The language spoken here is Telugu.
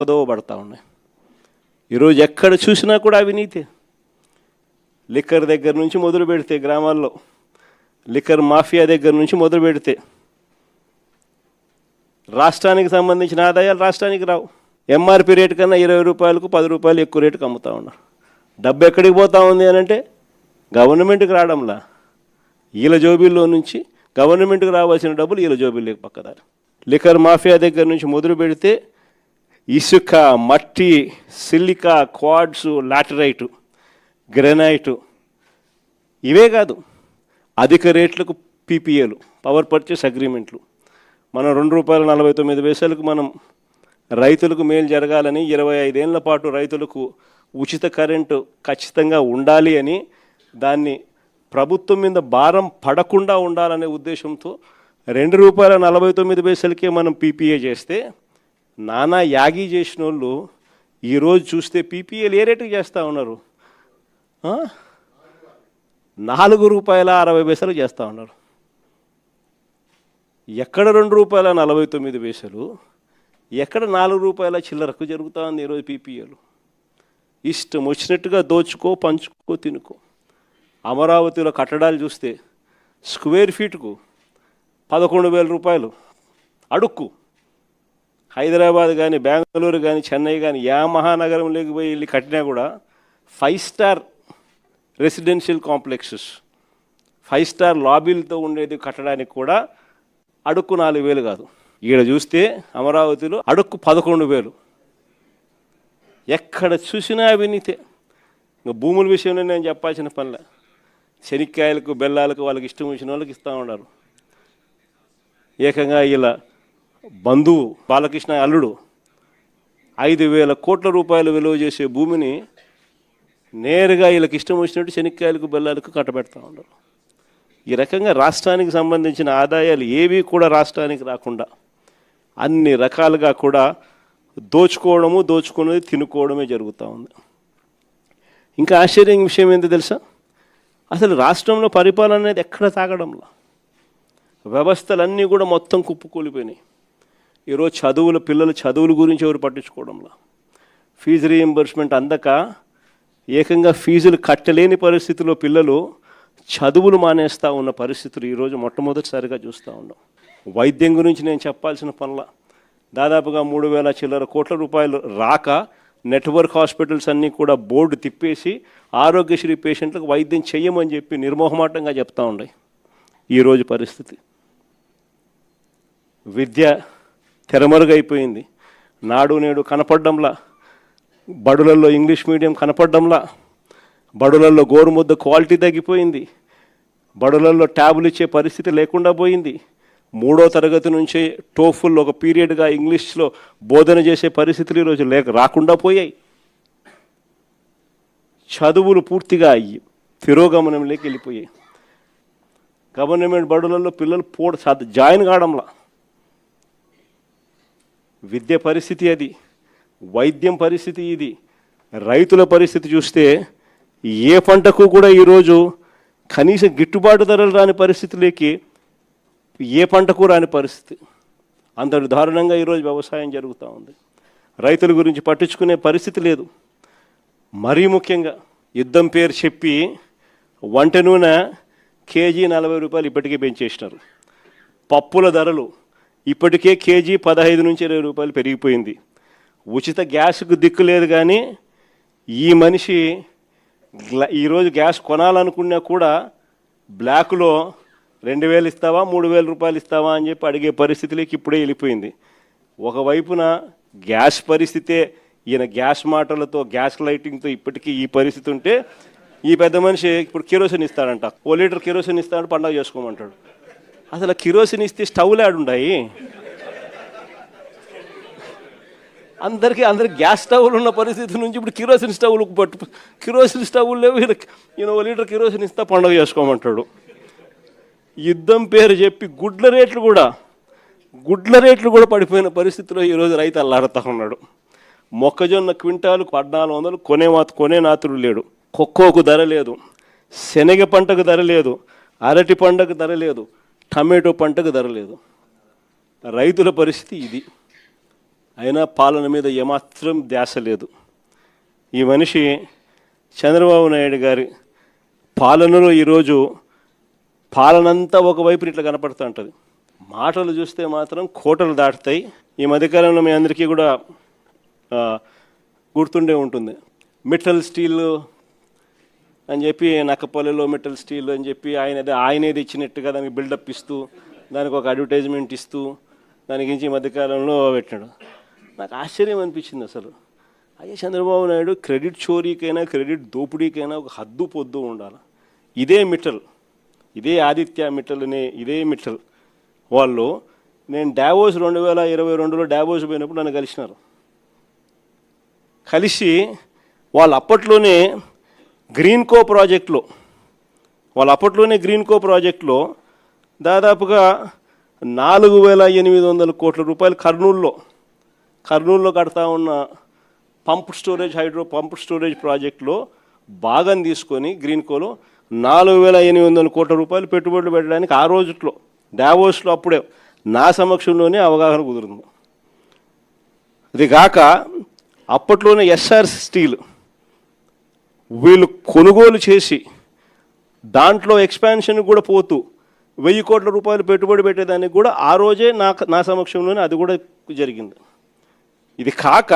పక్కదో పడతా ఉన్నాయి. ఈరోజు ఎక్కడ చూసినా కూడా అవినీతి. లిక్కర్ దగ్గర నుంచి మొదలు పెడితే, గ్రామాల్లో లిక్కర్ మాఫియా దగ్గర నుంచి మొదలు పెడితే రాష్ట్రానికి సంబంధించిన ఆదాయాలు రాష్ట్రానికి రావు. ఎంఆర్పి రేటు కన్నా 20 రూపాయలకు 10 రూపాయలు ఎక్కువ రేటుకు అమ్ముతూ ఉన్నారు. డబ్బు ఎక్కడికి పోతా ఉంది అని అంటే గవర్నమెంట్కి రావడంలా, వీళ్ళ జోబీల్లో నుంచి గవర్నమెంట్కి రావాల్సిన డబ్బులు వీళ్ళ జోబీల్లోకి పక్కదారు. లిక్కర్ మాఫియా దగ్గర నుంచి మొదలు పెడితే ఇసుక, మట్టి, సిలికా, క్వాడ్స్, లాటరైటు, గ్రెనైటు, ఇవే కాదు అధిక రేట్లకు పీపీఏలు, పవర్ పర్చేస్ అగ్రిమెంట్లు. మనం ₹2.49 మనం రైతులకు మేలు జరగాలని 25 ఏళ్ల పాటు రైతులకు ఉచిత కరెంటు ఖచ్చితంగా ఉండాలి అని, దాన్ని ప్రభుత్వం మీద భారం పడకుండా ఉండాలనే ఉద్దేశంతో ₹2.49 మనం పీపీఏ చేస్తే, నానా యాగి చేసిన వాళ్ళు ఈరోజు చూస్తే పీపీఏలు ఏ రేటుకి చేస్తూ ఉన్నారు? ₹4.60 చేస్తూ ఉన్నారు. ఎక్కడ ₹2.49, ఎక్కడ ₹4 చిల్లరకు జరుగుతూ ఉంది ఈరోజు పీపీఏలు. ఇష్టం వచ్చినట్టుగా దోచుకో, పంచుకో, తినుకో. అమరావతిలో కట్టడాలు చూస్తే స్క్వేర్ ఫీట్కు ₹11,000 అడుక్కు. హైదరాబాద్ కానీ, బెంగళూరు కానీ, చెన్నై కానీ, యా మహానగరంలోకి పోయి వెళ్ళి కట్టినా కూడా 5 స్టార్ రెసిడెన్షియల్ కాంప్లెక్సెస్, 5 స్టార్ లాబీలతో ఉండేది కట్టడానికి కూడా అడుక్కు 4,000 కాదు. ఈడ చూస్తే అమరావతిలో అడుక్కు 11,000. ఎక్కడ చూసినా అవినీతే. ఇంకా భూముల విషయంలో నేను చెప్పాల్సిన పనిలే. శనిక్కాయలకు, బెల్లాలకు వాళ్ళకి ఇష్టం వచ్చిన వాళ్ళకి ఇస్తూ ఉన్నారు. ఏకంగా ఇలా బంధువు బాలకృష్ణ అల్లుడు 5,000 కోట్ల రూపాయలు విలువ చేసే భూమిని నేరుగా వీళ్ళకి ఇష్టం వచ్చినట్టు శనిక్కాయలకు, బెల్లాలకు కట్టబెడతా ఉన్నారు. ఈ రకంగా రాష్ట్రానికి సంబంధించిన ఆదాయాలు ఏవి కూడా రాష్ట్రానికి రాకుండా అన్ని రకాలుగా కూడా దోచుకోవడము, దోచుకునేది తినుకోవడమే జరుగుతూ ఉంది. ఇంకా ఆశ్చర్యం విషయం ఏంటో తెలుసా? అసలు రాష్ట్రంలో పరిపాలన అనేది ఎక్కడ సాగడంలా, వ్యవస్థలన్నీ కూడా మొత్తం కుప్పకూలిపోయినాయి. ఈరోజు పిల్లల చదువుల గురించి ఎవరు పట్టించుకోవడంలా, ఫీజు రీయింబర్స్మెంట్ అందక ఏకంగా ఫీజులు కట్టలేని పరిస్థితిలో పిల్లలు చదువులు మానేస్తూ ఉన్న పరిస్థితులు ఈరోజు మొట్టమొదటిసారిగా చూస్తూ ఉన్నాం. వైద్యం గురించి నేను చెప్పాల్సిన పనుల, దాదాపుగా 3,000 చిల్లర కోట్ల రూపాయలు రాక నెట్వర్క్ హాస్పిటల్స్ అన్నీ కూడా బోర్డు తిప్పేసి ఆరోగ్యశ్రీ పేషెంట్లకు వైద్యం చెయ్యమని చెప్పి నిర్మోహమాటంగా చెప్తూ ఉన్నాయి. ఈరోజు పరిస్థితి విద్య తెరమరుగైపోయింది. నాడు నేడు కనపడ్డంలా, బడులలో ఇంగ్లీష్ మీడియం కనపడ్డంలా, బడులలో గోరుముద్ద క్వాలిటీ తగ్గిపోయింది, బడులలో ట్యాబులు ఇచ్చే పరిస్థితి లేకుండా పోయింది. 3వ తరగతి నుంచే టోఫుల్ ఒక పీరియడ్గా ఇంగ్లీష్లో బోధన చేసే పరిస్థితులు ఈరోజు రాకుండా పోయాయి. చదువులు పూర్తిగా తిరోగమనంలోకి వెళ్ళిపోయాయి. గవర్నమెంట్ బడులలో పిల్లలు జాయిన్ కావడంలా. విద్య పరిస్థితి అది, వైద్యం పరిస్థితి ఇది. రైతుల పరిస్థితి చూస్తే ఏ పంటకు కూడా ఈరోజు కనీసం గిట్టుబాటు ధరలు రాని పరిస్థితులకి, ఏ పంటకు రాని పరిస్థితి. అంతటి దారుణంగా ఈరోజు వ్యవసాయం జరుగుతూ ఉంది. రైతుల గురించి పట్టించుకునే పరిస్థితి లేదు. మరీ ముఖ్యంగా యుద్ధం పేరు చెప్పి వంట నూనె కేజీ ₹40 ఇప్పటికే పెంచేసినారు. పప్పుల ధరలు ఇప్పటికే కేజీ ₹15 నుంచి ₹20 పెరిగిపోయింది. ఉచిత గ్యాస్కు దిక్కు లేదు. కానీ ఈ మనిషి ఈరోజు గ్యాస్ కొనాలనుకున్నా కూడా బ్లాక్లో 2,000 ఇస్తావా, ₹3,000 ఇస్తావా అని చెప్పి అడిగే పరిస్థితిలోకి ఇప్పుడే వెళ్ళిపోయింది. ఒకవైపున గ్యాస్ పరిస్థితే, ఈయన గ్యాస్ మాటలతో, గ్యాస్ లైటింగ్తో ఇప్పటికీ ఈ పరిస్థితి ఉంటే, ఈ పెద్ద మనిషి ఇప్పుడు కిరోసిన్ ఇస్తాడంట. 1 లీటర్ కిరోసిన్ ఇస్తాడు, పండగ చేసుకోమంటాడు. అసలు కిరోసిన్ ఇస్తే స్టవ్లు ఆడుంటాయి. అందరికీ గ్యాస్ స్టవ్లు ఉన్న పరిస్థితి నుంచి ఇప్పుడు కిరోసిన్ స్టవ్లు కిరోసిన్ స్టవ్లు లేవు. ఈయన 1 లీటర్ కిరోసిన్ ఇస్తా, పండుగ చేసుకోమంటాడు. యుద్ధం పేరు చెప్పి గుడ్ల రేట్లు కూడా పడిపోయిన పరిస్థితిలో ఈరోజు రైతు అల్లాడుతూ ఉన్నాడు. మొక్కజొన్న క్వింటాలు 1,400 కొనే నాతుడు లేడు. కొక్కోకు ధర లేదు, శనగ పంటకు ధర లేదు, అరటి పంటకు ధర లేదు, టమాటో పంటకు ధర లేదు. రైతుల పరిస్థితి ఇది. అయినా పాలన మీద ఏమాత్రం ధ్యాస లేదు. ఈ మనిషి చంద్రబాబు నాయుడు గారి పాలనలో ఈరోజు పాలనంతా ఒకవైపు ఇట్లా కనపడుతూ ఉంటుంది. మాటలు చూస్తే మాత్రం కోటలు దాటుతాయి. ఈ మధ్యకాలంలో మీ అందరికీ కూడా గుర్తుండే ఉంటుంది. మిట్టల్ స్టీల్ అని చెప్పి నక్కపల్లిలో మిట్టల్ స్టీల్ అని చెప్పి ఆయనేది ఇచ్చినట్టుగా దానికి బిల్డప్ ఇస్తూ దానికి ఒక అడ్వర్టైజ్మెంట్ ఇస్తూ దాని గురించి ఈ మధ్యకాలంలో పెట్టాడు. నాకు ఆశ్చర్యం అనిపించింది అసలు. అయ్యే చంద్రబాబు నాయుడు క్రెడిట్ చోరీకైనా క్రెడిట్ దోపిడీకైనా ఒక హద్దు పొద్దు ఉండాలి. ఇదే మిట్టల్, ఇదే ఆదిత్య మిట్టల్ అనే ఇదే మిట్టల్ వాళ్ళు నేను డావోస్ 2022లో డావోస్ పోయినప్పుడు నన్ను కలిసినారు. కలిసి వాళ్ళు అప్పట్లోనే గ్రీన్కో ప్రాజెక్టులో దాదాపుగా 4,800 కోట్ల రూపాయలు కర్నూలులో కడతా ఉన్న పంప్ స్టోరేజ్ ప్రాజెక్టులో భాగం తీసుకొని గ్రీన్కోలో 4,800 కోట్ల రూపాయలు పెట్టుబడులు పెట్టడానికి ఆ రోజుల్లో డావోస్లో అప్పుడే నా సమక్షంలోనే అవగాహన కుదురుంది. అది కాక అప్పట్లోనే ఎస్ఆర్ స్టీల్ వీళ్ళు కొనుగోలు చేసి దాంట్లో ఎక్స్పాన్షన్ కూడా పోతూ 1,000 కోట్ల రూపాయలు పెట్టుబడి పెట్టేదానికి కూడా ఆ రోజే నా సమక్షంలోనే అది కూడా జరిగింది. ఇది కాక